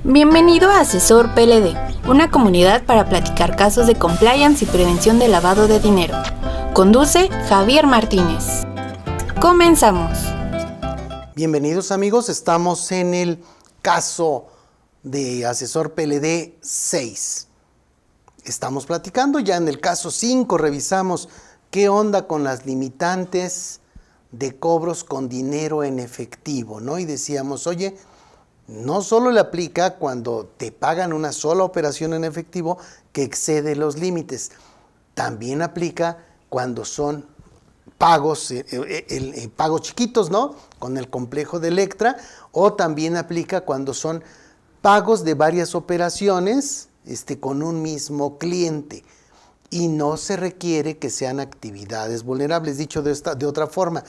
Bienvenido a Asesor PLD, una comunidad para platicar casos de compliance y prevención de lavado de dinero. Conduce Javier Martínez. Comenzamos. Bienvenidos amigos, estamos en el caso de Asesor PLD 6. Estamos platicando ya en el caso 5, revisamos qué onda con las limitantes de cobros con dinero en efectivo, ¿no? Y decíamos, oye, no solo le aplica cuando te pagan una sola operación en efectivo que excede los límites, también aplica cuando son pagos, pagos chiquitos, ¿no? Con el complejo de Electra, o también aplica cuando son pagos de varias operaciones con un mismo cliente y no se requiere que sean actividades vulnerables. Dicho de otra forma,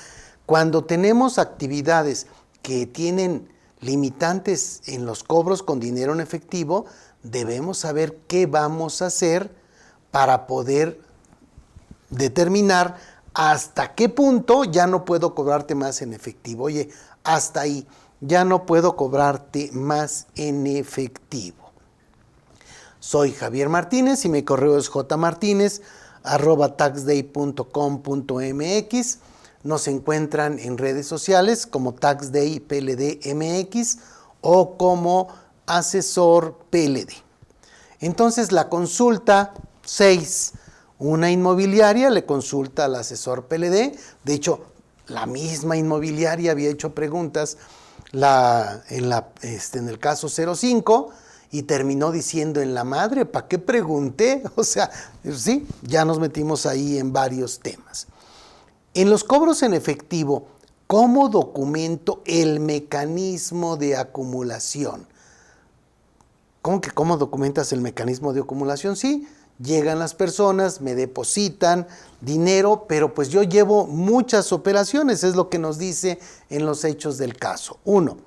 cuando tenemos actividades que tienen limitantes en los cobros con dinero en efectivo, debemos saber qué vamos a hacer para poder determinar hasta qué punto ya no puedo cobrarte más en efectivo. Oye, hasta ahí, ya no puedo cobrarte más en efectivo. Soy Javier Martínez y mi correo es jmartinez@taxday.com.mx. Nos encuentran en redes sociales como TaxDay PLD MX o como Asesor PLD. Entonces la consulta 6, una inmobiliaria le consulta al asesor PLD. De hecho, la misma inmobiliaria había hecho preguntas en el caso 05 y terminó diciendo en la madre, ¿para qué pregunté? O sea, sí, ya nos metimos ahí en varios temas. En los cobros en efectivo, ¿cómo documento el mecanismo de acumulación? ¿Cómo documentas el mecanismo de acumulación? Sí, llegan las personas, me depositan dinero, pero pues yo llevo muchas operaciones, es lo que nos dice en los hechos del caso. 1.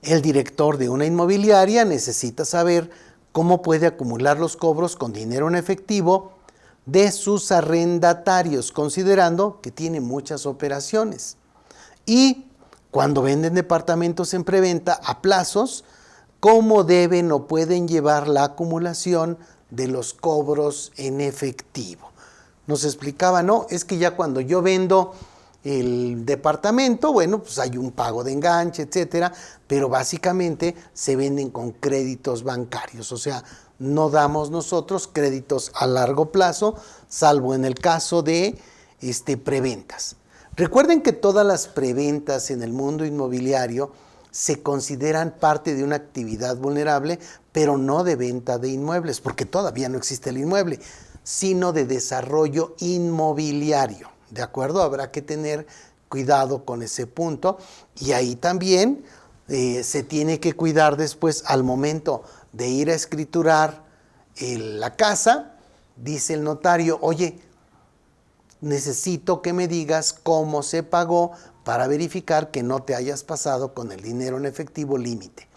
El director de una inmobiliaria necesita saber cómo puede acumular los cobros con dinero en efectivo de sus arrendatarios, considerando que tiene muchas operaciones. Y cuando venden departamentos en preventa a plazos, cómo deben o pueden llevar la acumulación de los cobros en efectivo. Nos explicaba, no, es que ya cuando yo vendo el departamento, bueno, pues hay un pago de enganche, etcétera, pero básicamente se venden con créditos bancarios, o sea, no damos nosotros créditos a largo plazo, salvo en el caso de preventas. Recuerden que todas las preventas en el mundo inmobiliario se consideran parte de una actividad vulnerable, pero no de venta de inmuebles, porque todavía no existe el inmueble, sino de desarrollo inmobiliario. ¿De acuerdo? Habrá que tener cuidado con ese punto. Y ahí también se tiene que cuidar después al momento de ir a escriturar la casa. Dice el notario, oye, necesito que me digas cómo se pagó para verificar que no te hayas pasado con el dinero en efectivo límite.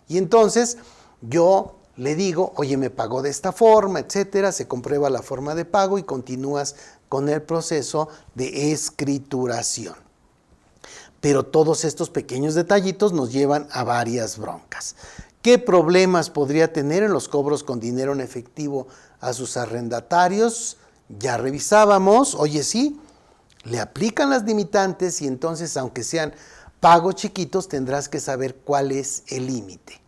Y entonces yo le digo, oye, me pagó de esta forma, etcétera, se comprueba la forma de pago y continúas con el proceso de escrituración. Pero todos estos pequeños detallitos nos llevan a varias broncas. ¿Qué problemas podría tener en los cobros con dinero en efectivo a sus arrendatarios? Ya revisábamos, oye, sí, le aplican las limitantes y entonces, aunque sean pagos chiquitos, tendrás que saber cuál es el límite.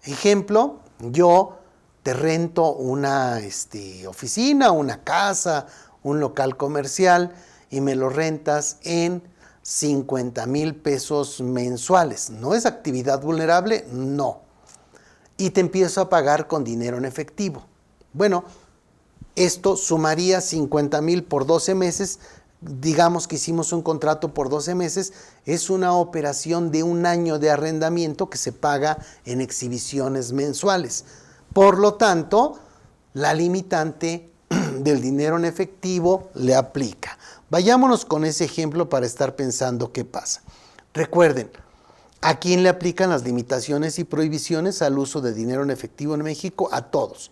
Ejemplo, yo te rento una oficina, una casa, un local comercial y me lo rentas en 50,000 pesos mensuales. ¿No es actividad vulnerable? No. Y te empiezo a pagar con dinero en efectivo. Bueno, esto sumaría 50,000 por 12 meses. Digamos que hicimos un contrato por 12 meses. Es una operación de un año de arrendamiento que se paga en exhibiciones mensuales. Por lo tanto, la limitante del dinero en efectivo le aplica. Vayámonos con ese ejemplo para estar pensando qué pasa. Recuerden, ¿a quién le aplican las limitaciones y prohibiciones al uso de dinero en efectivo en México? A todos.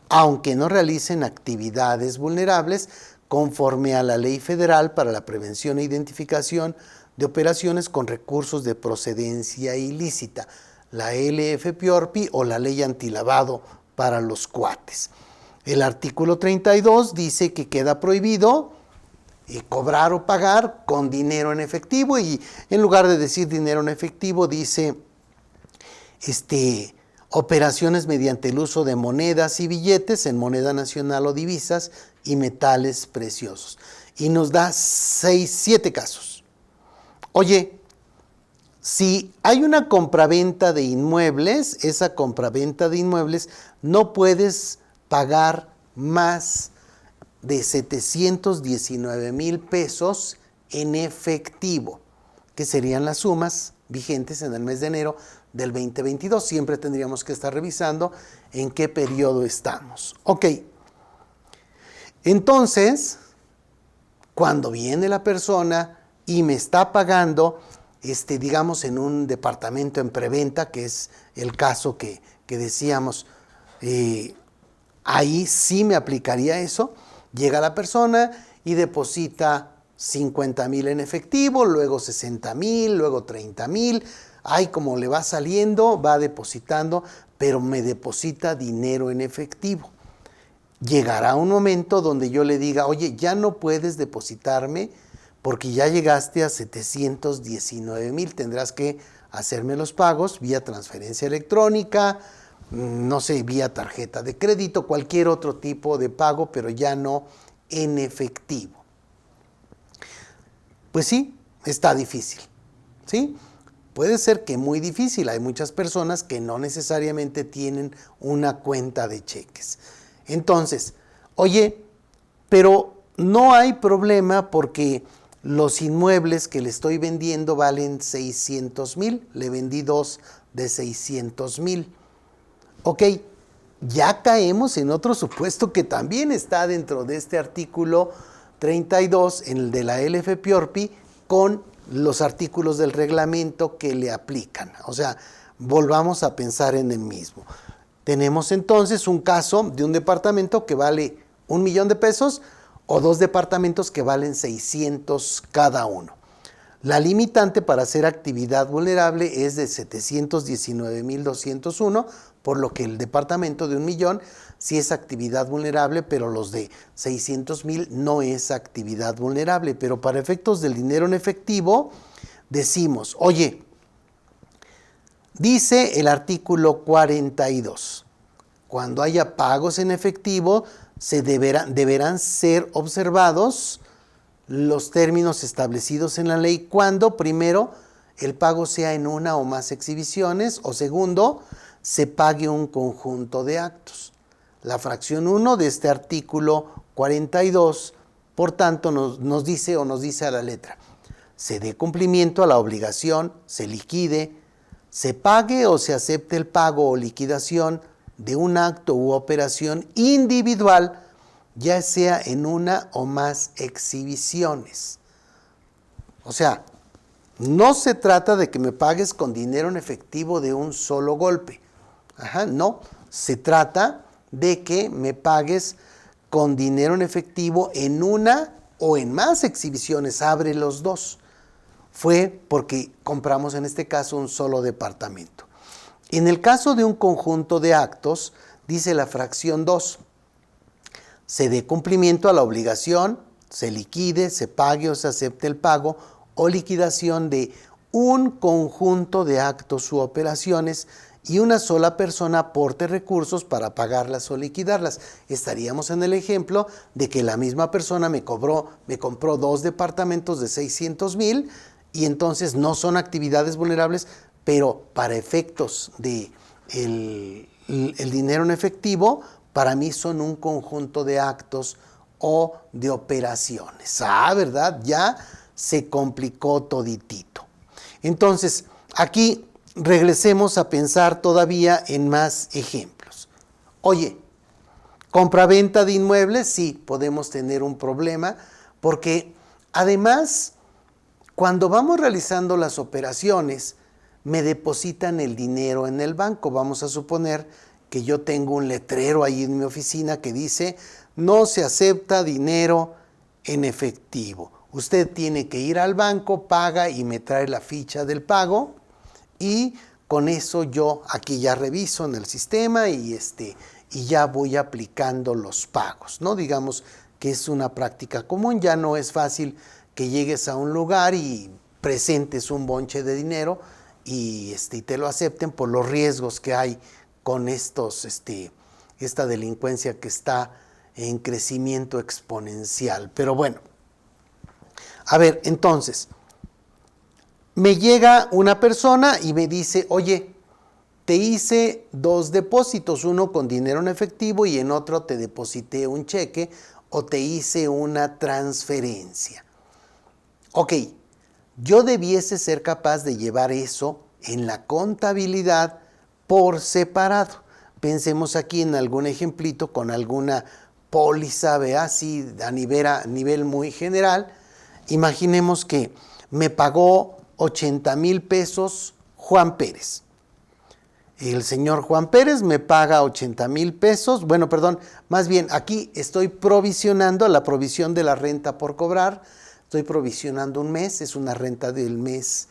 Aunque no realicen actividades vulnerables conforme a la Ley Federal para la Prevención e Identificación de Operaciones con Recursos de Procedencia Ilícita. la LFPORPI o la ley antilavado para los cuates. El artículo 32 dice que queda prohibido cobrar o pagar con dinero en efectivo, y en lugar de decir dinero en efectivo dice operaciones mediante el uso de monedas y billetes en moneda nacional o divisas y metales preciosos. Y nos da 7 casos. Oye, si hay una compraventa de inmuebles, esa compraventa de inmuebles no puedes pagar más de 719,000 pesos en efectivo, que serían las sumas vigentes en el mes de enero del 2022. Siempre tendríamos que estar revisando en qué periodo estamos. Ok, entonces, cuando viene la persona y me está pagando, digamos en un departamento en preventa, que es el caso que decíamos, ahí sí me aplicaría eso. Llega la persona y deposita 50,000 en efectivo, luego 60,000, luego 30,000. Ay, como le va saliendo, va depositando, pero me deposita dinero en efectivo. Llegará un momento donde yo le diga, oye, ya no puedes depositarme porque ya llegaste a 719,000. Tendrás que hacerme los pagos vía transferencia electrónica, no sé, vía tarjeta de crédito, cualquier otro tipo de pago, pero ya no en efectivo. Pues sí, está difícil, ¿sí? Puede ser que muy difícil. Hay muchas personas que no necesariamente tienen una cuenta de cheques. Entonces, oye, pero no hay problema porque los inmuebles que le estoy vendiendo valen 600,000. Le vendí 2 de 600,000. Ok, ya caemos en otro supuesto que también está dentro de este artículo 32, en el de la LFPORPI, con los artículos del reglamento que le aplican. O sea, volvamos a pensar en el mismo. Tenemos entonces un caso de un departamento que vale 1,000,000 de pesos o 2 departamentos que valen 600 cada uno. La limitante para hacer actividad vulnerable es de 719,201, por lo que el departamento de 1,000,000 sí es actividad vulnerable, pero los de 600,000 no es actividad vulnerable. Pero para efectos del dinero en efectivo, decimos, oye, dice el artículo 42, cuando haya pagos en efectivo, deberán ser observados los términos establecidos en la ley cuando, primero, el pago sea en una o más exhibiciones, o segundo, se pague un conjunto de actos. La fracción 1 de este artículo 42, por tanto, nos dice a la letra, se dé cumplimiento a la obligación, se liquide, se pague o se acepte el pago o liquidación de un acto u operación individual, ya sea en una o más exhibiciones. O sea, no se trata de que me pagues con dinero en efectivo de un solo golpe. No, se trata de que me pagues con dinero en efectivo en una o en más exhibiciones. Abre los dos. Fue porque compramos en este caso un solo departamento. En el caso de un conjunto de actos, dice la fracción 2, se dé cumplimiento a la obligación, se liquide, se pague o se acepte el pago o liquidación de un conjunto de actos u operaciones y una sola persona aporte recursos para pagarlas o liquidarlas. Estaríamos en el ejemplo de que la misma persona me compró 2 departamentos de 600,000 y entonces no son actividades vulnerables, pero para efectos de el dinero en efectivo, para mí son un conjunto de actos o de operaciones. ¿Verdad? Ya se complicó toditito. Entonces, aquí regresemos a pensar todavía en más ejemplos. Oye, compraventa de inmuebles, sí, podemos tener un problema, porque además, cuando vamos realizando las operaciones, me depositan el dinero en el banco. Vamos a suponer que yo tengo un letrero ahí en mi oficina que dice, no se acepta dinero en efectivo. Usted tiene que ir al banco, paga y me trae la ficha del pago. Y con eso yo aquí ya reviso en el sistema y ya voy aplicando los pagos, ¿no? Digamos que es una práctica común, ya no es fácil que llegues a un lugar y presentes un bonche de dinero y te lo acepten por los riesgos que hay con esta delincuencia que está en crecimiento exponencial. Pero bueno, a ver, entonces, me llega una persona y me dice, oye, te hice 2 depósitos, uno con dinero en efectivo y en otro te deposité un cheque o te hice una transferencia. Ok, yo debiese ser capaz de llevar eso en la contabilidad por separado. Pensemos aquí en algún ejemplito con alguna póliza, ¿vea? Así a nivel muy general. Imaginemos que me pagó 80,000 pesos Juan Pérez. El señor Juan Pérez me paga 80,000 pesos. Bueno, perdón, más bien aquí estoy provisionando la provisión de la renta por cobrar. Estoy provisionando un mes, es una renta del mes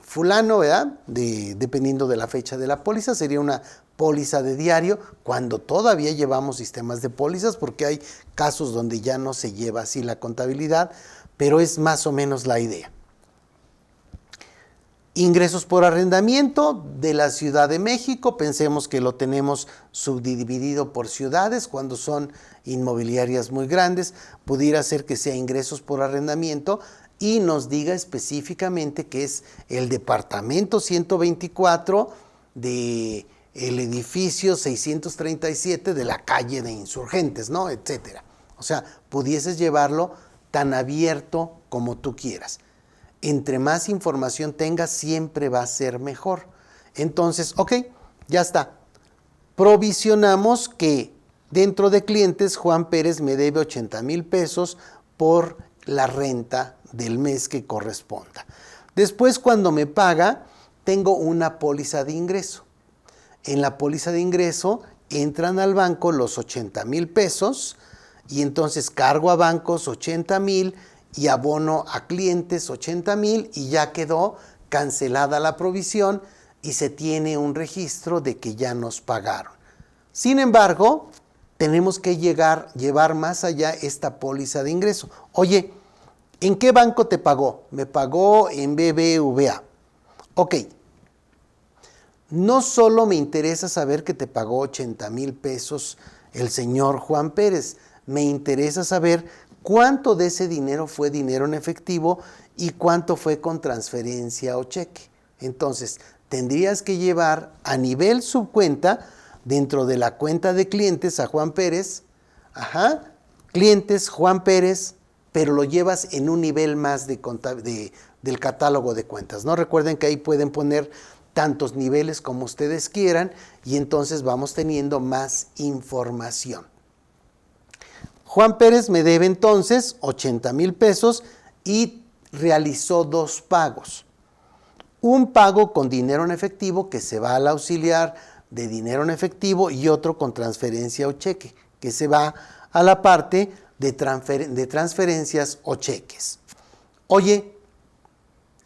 fulano, ¿verdad? Dependiendo de la fecha de la póliza, sería una póliza de diario, cuando todavía llevamos sistemas de pólizas, porque hay casos donde ya no se lleva así la contabilidad, pero es más o menos la idea. Ingresos por arrendamiento de la Ciudad de México, pensemos que lo tenemos subdividido por ciudades, cuando son inmobiliarias muy grandes, pudiera ser que sea ingresos por arrendamiento y nos diga específicamente que es el departamento 124 del edificio 637 de la calle de Insurgentes, ¿no? Etcétera. O sea, pudieses llevarlo tan abierto como tú quieras. Entre más información tengas, siempre va a ser mejor. Entonces, ok, ya está. Provisionamos que dentro de clientes, Juan Pérez me debe 80,000 pesos por la renta del mes que corresponda. Después, cuando me paga, tengo una póliza de ingreso. En la póliza de ingreso entran al banco los 80,000 pesos y entonces cargo a bancos 80,000 y abono a clientes 80,000 y ya quedó cancelada la provisión y se tiene un registro de que ya nos pagaron. Sin embargo, tenemos que llevar más allá esta póliza de ingreso. Oye, ¿en qué banco te pagó? Me pagó en BBVA. Ok. No solo me interesa saber que te pagó 80,000 pesos el señor Juan Pérez, me interesa saber cuánto de ese dinero fue dinero en efectivo y cuánto fue con transferencia o cheque. Entonces, tendrías que llevar a nivel subcuenta, dentro de la cuenta de clientes a Juan Pérez, clientes Juan Pérez, pero lo llevas en un nivel más del catálogo de cuentas, ¿no? Recuerden que ahí pueden poner tantos niveles como ustedes quieran y entonces vamos teniendo más información. Juan Pérez me debe entonces 80,000 pesos y realizó 2 pagos. Un pago con dinero en efectivo que se va al auxiliar de dinero en efectivo y otro con transferencia o cheque que se va a la parte de transferencias o cheques. Oye,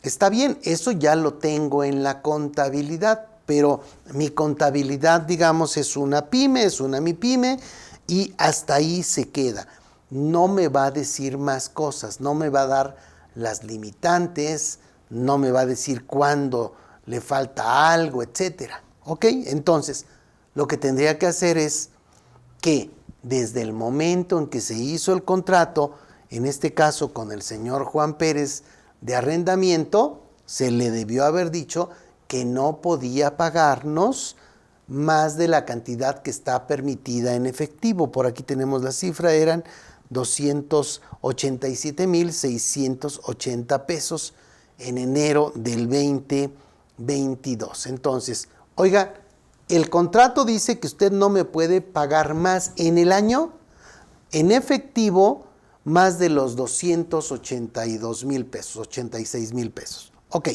está bien, eso ya lo tengo en la contabilidad, pero mi contabilidad, digamos, es una pyme, es una MIPYME, y hasta ahí se queda. No me va a decir más cosas, no me va a dar las limitantes, no me va a decir cuándo le falta algo, etcétera. ¿Ok? Entonces, lo que tendría que hacer es que desde el momento en que se hizo el contrato, en este caso con el señor Juan Pérez de arrendamiento, se le debió haber dicho que no podía pagarnos más de la cantidad que está permitida en efectivo. Por aquí tenemos la cifra, eran 287,680 pesos en enero del 2022. Entonces, oiga, el contrato dice que usted no me puede pagar más en el año, en efectivo, más de los 282,000 pesos, 86,000 pesos. Ok.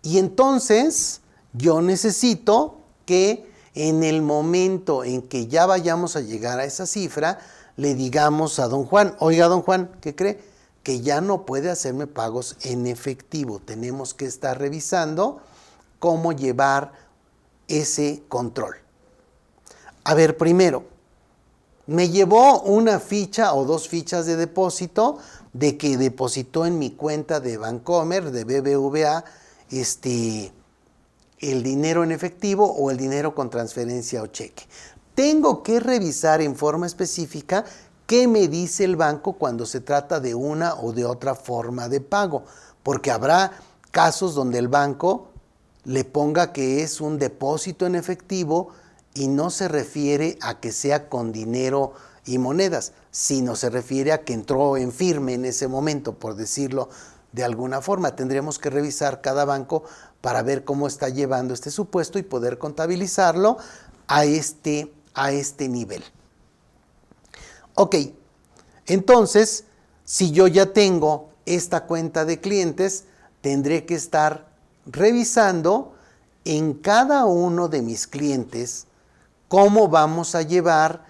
Y entonces yo necesito que en el momento en que ya vayamos a llegar a esa cifra, le digamos a don Juan, oiga don Juan, ¿qué cree? que ya no puede hacerme pagos en efectivo. Tenemos que estar revisando cómo llevar ese control. A ver, primero, me llevó una ficha o 2 fichas de depósito de que depositó en mi cuenta de Bancomer, de BBVA, el dinero en efectivo o el dinero con transferencia o cheque. Tengo que revisar en forma específica qué me dice el banco cuando se trata de una o de otra forma de pago, porque habrá casos donde el banco le ponga que es un depósito en efectivo y no se refiere a que sea con dinero y monedas, sino se refiere a que entró en firme en ese momento, por decirlo de alguna forma. Tendremos que revisar cada banco para ver cómo está llevando este supuesto y poder contabilizarlo a este nivel. Ok, entonces, si yo ya tengo esta cuenta de clientes, tendré que estar revisando en cada uno de mis clientes cómo vamos a llevar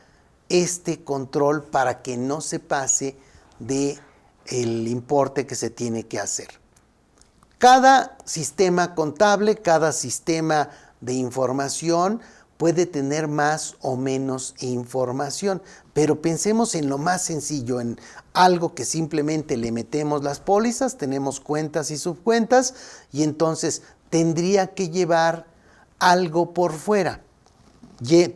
este control para que no se pase del importe que se tiene que hacer. Cada sistema contable, cada sistema de información puede tener más o menos información, pero pensemos en lo más sencillo, en algo que simplemente le metemos las pólizas, tenemos cuentas y subcuentas, y entonces tendría que llevar algo por fuera.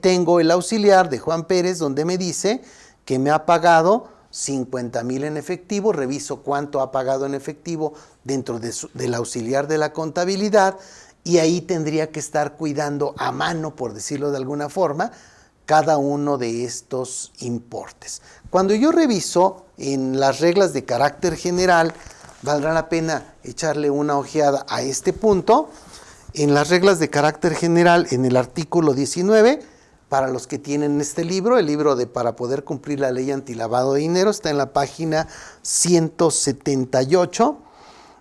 Tengo el auxiliar de Juan Pérez donde me dice que me ha pagado 50,000 en efectivo, reviso cuánto ha pagado en efectivo dentro del auxiliar de la contabilidad, y ahí tendría que estar cuidando a mano, por decirlo de alguna forma, cada uno de estos importes. Cuando yo reviso en las reglas de carácter general, valdrá la pena echarle una ojeada a este punto. En las reglas de carácter general, en el artículo 19, para los que tienen este libro, el libro de Para poder cumplir la ley antilavado de dinero, está en la página 178,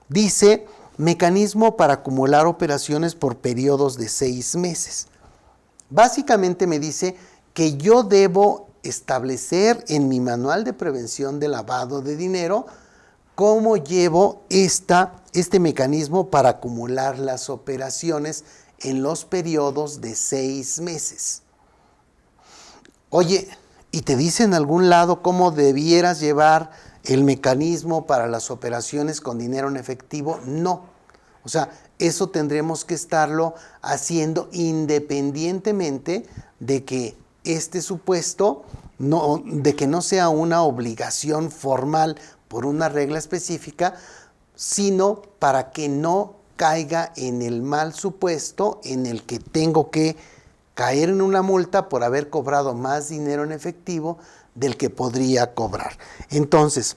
dice: mecanismo para acumular operaciones por periodos de 6 meses. Básicamente me dice que yo debo establecer en mi manual de prevención de lavado de dinero cómo llevo este mecanismo para acumular las operaciones en los periodos de 6 meses. Oye, ¿y te dice en algún lado cómo debieras llevar el mecanismo para las operaciones con dinero en efectivo? No. O sea, eso tendremos que estarlo haciendo independientemente de que este supuesto, de que no sea una obligación formal por una regla específica, sino para que no caiga en el mal supuesto en el que tengo que caer en una multa por haber cobrado más dinero en efectivo del que podría cobrar. Entonces,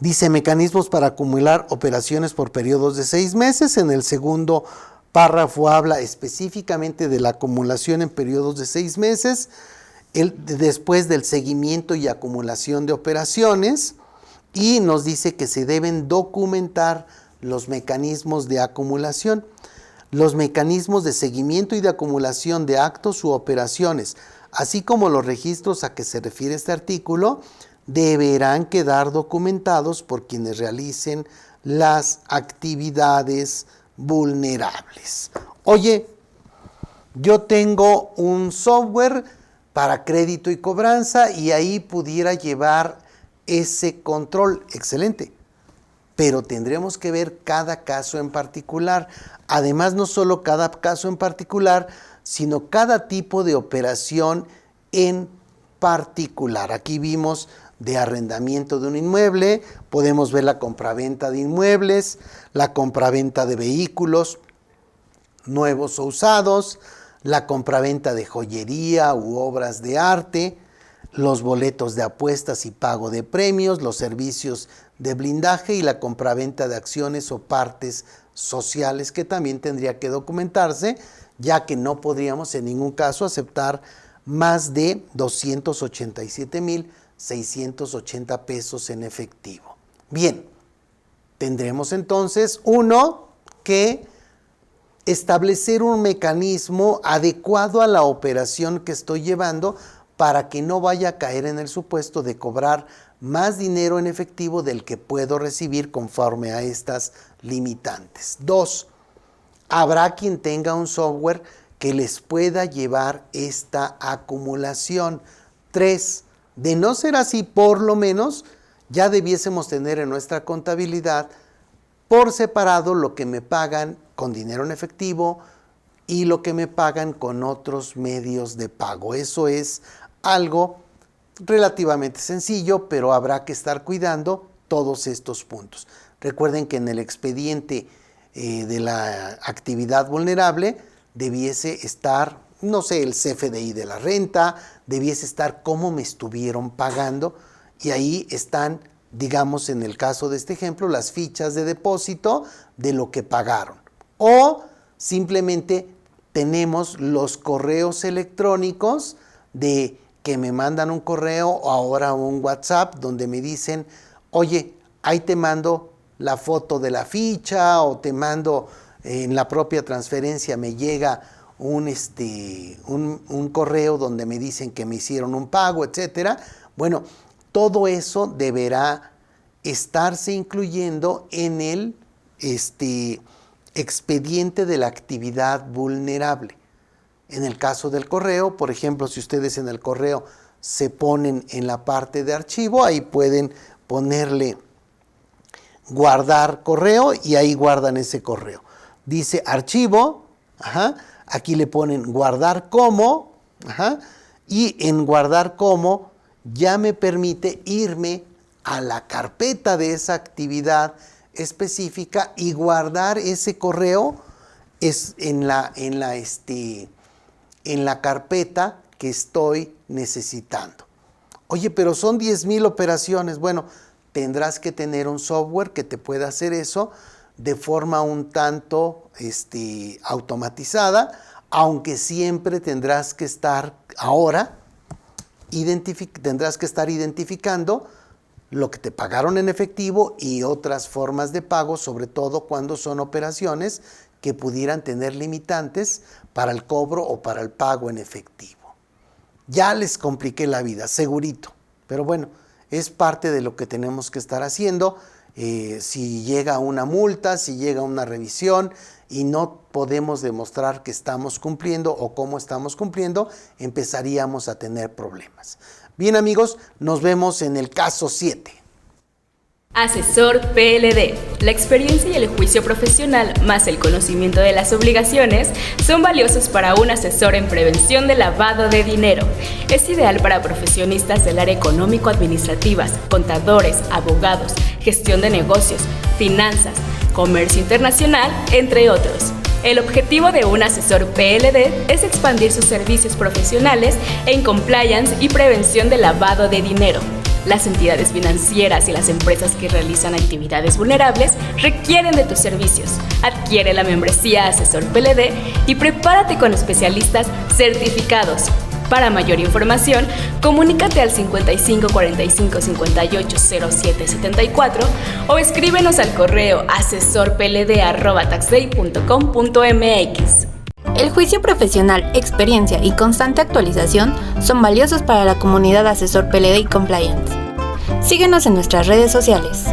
dice mecanismos para acumular operaciones por periodos de 6 meses. En el segundo párrafo habla específicamente de la acumulación en periodos de 6 meses, después del seguimiento y acumulación de operaciones, y nos dice que se deben documentar los mecanismos de acumulación. Los mecanismos de seguimiento y de acumulación de actos u operaciones, así como los registros a que se refiere este artículo, deberán quedar documentados por quienes realicen las actividades vulnerables. Oye, yo tengo un software para crédito y cobranza y ahí pudiera llevar ese control. Excelente. Pero tendremos que ver cada caso en particular. Además, no solo cada caso en particular, sino cada tipo de operación en particular. Aquí vimos de arrendamiento de un inmueble, podemos ver la compraventa de inmuebles, la compraventa de vehículos nuevos o usados, la compraventa de joyería u obras de arte, los boletos de apuestas y pago de premios, los servicios de blindaje y la compraventa de acciones o partes sociales, que también tendría que documentarse, ya que no podríamos en ningún caso aceptar más de 287,680 pesos en efectivo. Bien, tendremos entonces que establecer un mecanismo adecuado a la operación que estoy llevando para que no vaya a caer en el supuesto de cobrar más dinero en efectivo del que puedo recibir conforme a estas limitantes. 2. Habrá quien tenga un software que les pueda llevar esta acumulación. 3. De no ser así, por lo menos ya debiésemos tener en nuestra contabilidad por separado lo que me pagan con dinero en efectivo y lo que me pagan con otros medios de pago. Eso es algo relativamente sencillo, pero habrá que estar cuidando todos estos puntos. Recuerden que en el expediente de la actividad vulnerable debiese estar, no sé, el CFDI de la renta, debiese estar cómo me estuvieron pagando, y ahí están, digamos, en el caso de este ejemplo, las fichas de depósito de lo que pagaron. O simplemente tenemos los correos electrónicos de que me mandan un correo o ahora un WhatsApp donde me dicen, oye, ahí te mando la foto de la ficha, o te mando en la propia transferencia, me llega un correo donde me dicen que me hicieron un pago, etcétera. Bueno, todo eso deberá estarse incluyendo en el expediente de la actividad vulnerable. En el caso del correo, por ejemplo, si ustedes en el correo se ponen en la parte de archivo, ahí pueden ponerle guardar correo y ahí guardan ese correo. Dice archivo, aquí le ponen guardar como, y en guardar como ya me permite irme a la carpeta de esa actividad específica y guardar ese correo en la carpeta que estoy necesitando. Oye, pero son 10,000 operaciones. Bueno, tendrás que tener un software que te pueda hacer eso de forma un tanto automatizada, aunque siempre tendrás que estar identificando lo que te pagaron en efectivo y otras formas de pago, sobre todo cuando son operaciones que pudieran tener limitantes para el cobro o para el pago en efectivo. Ya les compliqué la vida, segurito, pero bueno, es parte de lo que tenemos que estar haciendo. Si llega una multa, si llega una revisión y no podemos demostrar que estamos cumpliendo o cómo estamos cumpliendo, empezaríamos a tener problemas. Bien, amigos, nos vemos en el caso 7. Asesor PLD. La experiencia y el juicio profesional, más el conocimiento de las obligaciones, son valiosos para un asesor en prevención de lavado de dinero. Es ideal para profesionistas del área económico-administrativas, contadores, abogados, gestión de negocios, finanzas, comercio internacional, entre otros. El objetivo de un asesor PLD es expandir sus servicios profesionales en compliance y prevención de lavado de dinero. Las entidades financieras y las empresas que realizan actividades vulnerables requieren de tus servicios. Adquiere la membresía Asesor PLD y prepárate con especialistas certificados. Para mayor información, comunícate al 55 45 58 07 74 o escríbenos al correo asesorpld@taxday.com.mx. El juicio profesional, experiencia y constante actualización son valiosos para la comunidad Asesor PLD y Compliance. Síguenos en nuestras redes sociales.